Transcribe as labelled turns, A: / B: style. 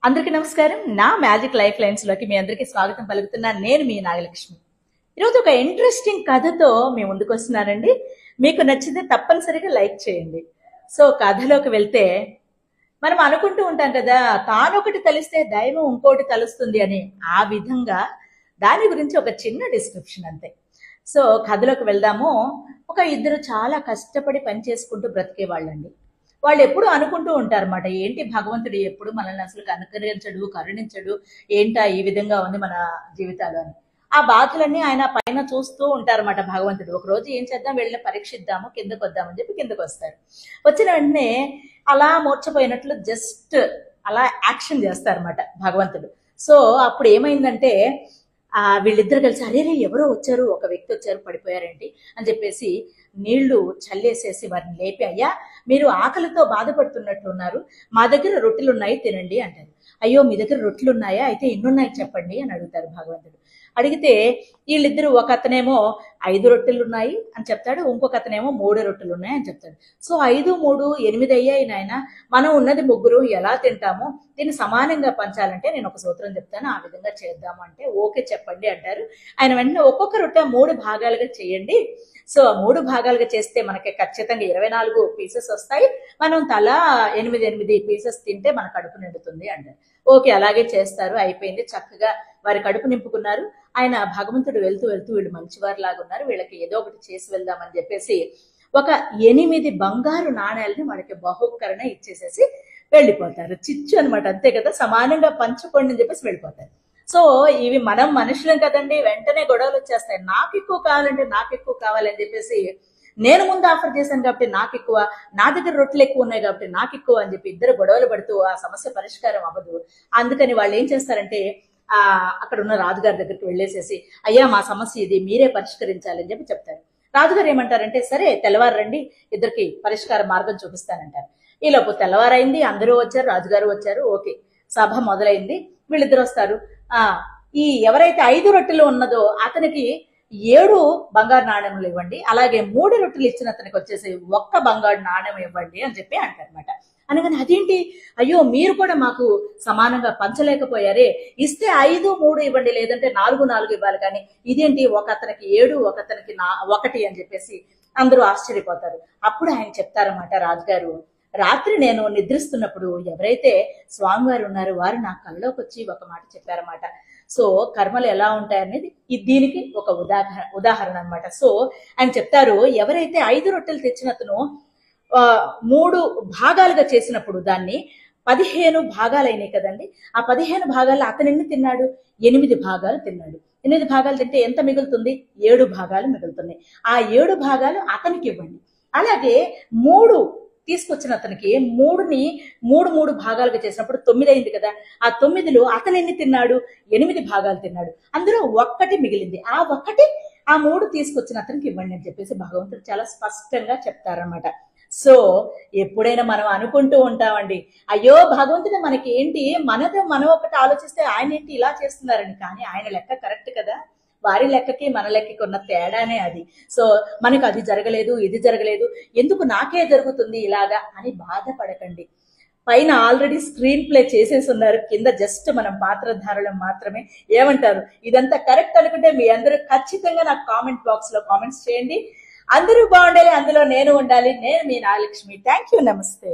A: అందరికీ నమస్కారం. నా మ్యాజిక్ లైఫ్ లైన్స్ లోకి మీ అందరికీ స్వాగతం పలుకుతున్నాను. నేను మీ నాగలక్ష్మి. ఈరోజు ఒక ఇంట్రెస్టింగ్ కథతో మీ ముందుకు వస్తున్నానండి. మీకు నచ్చితే తప్పనిసరిగా లైక్ చేయండి. సో కథలోకి వెళ్తే, మనం అనుకుంటూ ఉంటాం కదా, తానొకటి తలిస్తే దైవం ఇంకోటి తలుస్తుంది అని. ఆ విధంగా దాని గురించి ఒక చిన్న డిస్క్రిప్షన్ అంతే. సో కథలోకి వెళ్దాము. ఒక ఇద్దరు చాలా కష్టపడి పని చేసుకుంటూ బ్రతికే వాళ్ళండి. వాళ్ళు ఎప్పుడు అనుకుంటూ ఉంటారు అన్నమాట, ఏంటి భగవంతుడు ఎప్పుడు మనల్ని అసలు అనుకరించడు, కరుణించడు, ఏంటా ఈ విధంగా ఉంది మన జీవితాలు అని. ఆ బాధలన్నీ ఆయన పైన చూస్తూ ఉంటారన్నమాట భగవంతుడు. ఒక రోజు ఏం చేద్దాం, వెళ్ళి పరీక్షిద్దాము, కిందకు వద్దామని చెప్పి కిందకు వస్తారు. వచ్చిన వెంటనే అలా మూర్చపోయినట్లు జస్ట్ అలా యాక్షన్ చేస్తారన్నమాట భగవంతుడు. సో అప్పుడు ఏమైందంటే, వీళ్ళిద్దరు కలిసి అరే ఎవరో వచ్చారు, ఒక వ్యక్తి వచ్చారు, పడిపోయారేంటి అని చెప్పేసి నీళ్లు చల్లేసేసి వారిని లేపి, అయ్యా మీరు ఆకలితో బాధపడుతున్నట్లున్నారు, మా దగ్గర రొట్టెలు ఉన్నాయి తినండి అంటారు. అయ్యో మీ దగ్గర రొట్టెలు ఉన్నాయా, అయితే ఎన్నున్నాయి చెప్పండి అని అడుగుతారు భగవంతుడు. అడిగితే వీళ్ళిద్దరు, ఒక అతనేమో 5 రొట్టెలు ఉన్నాయి అని చెప్తాడు, ఇంకొక అతనేమో 3 రొట్టెలు ఉన్నాయి అని చెప్తాడు. సో 5, 3, 8 అయ్యాయి నాయన, మనం ఉన్నది 3 ఎలా తింటాము, దీన్ని సమానంగా పంచాలంటే నేను ఒక సూత్రం చెప్తాను, ఆ విధంగా చేద్దాము అంటే ఓకే చెప్పండి అంటారు. ఆయన వెంటనే ఒక్కొక్క రొట్టె 3 భాగాలుగా చేయండి. సో 3 భాగాలుగా చేస్తే మనకి ఖచ్చితంగా 24 పీసెస్ వస్తాయి, మనం తలా 8 పీసెస్ తింటే మన కడుపు నిండుతుంది అంటారు. ఓకే అలాగే చేస్తారు. అయిపోయింది, చక్కగా వారి కడుపు నింపుకున్నారు. ఆయన భగవంతుడు వెళ్తూ వెళ్తూ వీళ్ళు మంచివారు లాగా ఉన్నారు, వీళ్ళకి ఏదో ఒకటి చేసి వెళ్దామని చెప్పేసి ఒక 8 బంగారు నాణేలని వాళ్ళకి బహుకరణ ఇచ్చేసేసి వెళ్ళిపోతారు. చిచ్చు అనమాట, అంతే కదా, సమానంగా పంచుకోండి అని చెప్పేసి వెళ్ళిపోతారు. సో ఇవి మనం మనుషులం కదండి, వెంటనే గొడవలు వచ్చేస్తాయి. నాకు ఎక్కువ కావాలంటే నాకు ఎక్కువ కావాలని చెప్పేసి, నేను ముందు ఆఫర్ చేశాను కాబట్టి నాకు ఎక్కువ, నా దగ్గర రొట్టెలు ఎక్కువ ఉన్నాయి కాబట్టి నాకు ఎక్కువ అని చెప్పి ఇద్దరు గొడవలు పడుతూ ఆ సమస్య పరిష్కారం అవ్వదు. అందుకని వాళ్ళు ఏం చేస్తారంటే, అక్కడ ఉన్న రాజుగారి దగ్గరికి వెళ్ళేసేసి, అయ్యా మా సమస్య ఇది, మీరే పరిష్కరించాలని చెప్పి చెప్తారు. రాజుగారు ఏమంటారంటే, సరే తెల్లవారు రండి, ఇద్దరికి పరిష్కార మార్గం చూపిస్తానంటారు. ఈలోపు తెల్లవారైంది, అందరూ వచ్చారు, రాజుగారు వచ్చారు. ఓకే సభ మొదలైంది. వీళ్ళిద్దరు వస్తారు. ఈ ఎవరైతే 5 రొట్టెలు ఉన్నదో అతనికి 7 బంగారు నాణ్యములు ఇవ్వండి, అలాగే 3 రొట్టెలు ఇచ్చిన అతనికి వచ్చేసి 1 బంగారు నాణ్యం ఇవ్వండి అని చెప్పి అంటారనమాట. అనగానే అదేంటి, అయ్యో మీరు కూడా మాకు సమానంగా పంచలేకపోయారే, ఇస్తే 5, 3 ఇవ్వండి, లేదంటే 4, 4 ఇవ్వాలి, కానీ ఇదేంటి ఒక అతనికి 7 ఒక అతనికి 1 అని చెప్పేసి అందరూ ఆశ్చర్యపోతారు. అప్పుడు ఆయన చెప్తారన్నమాట రాజుగారు, రాత్రి నేను నిద్రిస్తున్నప్పుడు ఎవరైతే స్వామివారు ఉన్నారో వారు నా కళ్ళలోకి వచ్చి ఒక మాట చెప్పారన్నమాట. సో కర్మలు ఎలా ఉంటాయనేది దీనికి ఒక ఉదాహరణ అనమాట. సో ఆయన చెప్తారు, ఎవరైతే 5 రొట్టెలు తెచ్చిన అతను 3 భాగాలుగా చేసినప్పుడు దాన్ని 15 భాగాలైనాయి కదండి. ఆ 15 భాగాల్లో అతను ఎన్ని తిన్నాడు, 8 భాగాలు తిన్నాడు. 8 భాగాలు తింటే ఎంత మిగులుతుంది, 7 భాగాలు మిగులుతున్నాయి. ఆ 7 భాగాలు అతనికి ఇవ్వండి. అలాగే 3 తీసుకొచ్చిన అతనికి 3ని 3 భాగాలుగా చేసినప్పుడు 9 అయింది కదా. ఆ 9లో అతను ఎన్ని తిన్నాడు, 8 భాగాలు తిన్నాడు. అందులో 1 మిగిలింది. ఆ 1 ఆ 3 తీసుకొచ్చిన అతనికి ఇవ్వండి అని చెప్పేసి భగవంతుడు చాలా స్పష్టంగా చెప్తారనమాట. సో ఎప్పుడైనా మనం అనుకుంటూ ఉంటామండి, అయ్యో భగవంతుడు మనకి ఏంటి, మనం ఒకటి ఆలోచిస్తే ఆయన ఏంటి ఇలా చేస్తున్నారని. కానీ ఆయన లెక్క కరెక్ట్ కదా, వారి లెక్కకి మన లెక్కకి ఉన్న తేడానే అది. సో మనకు అది జరగలేదు, ఇది జరగలేదు, ఎందుకు నాకే జరుగుతుంది ఇలాగా అని బాధపడకండి. పైన ఆల్రెడీ స్క్రీన్ ప్లే చేసేసి ఉన్నారు, కింద జస్ట్ మనం పాత్రధారులం మాత్రమే. ఏమంటారు, ఇదంతా కరెక్ట్ అనుకుంటే మీ అందరూ ఖచ్చితంగా నాకు కామెంట్ బాక్స్ లో కామెంట్స్ చేయండి. అందరూ బాగుండాలి, అందులో నేను ఉండాలి. నేను మీ నాగలక్ష్మి. థ్యాంక్ యూ, నమస్తే.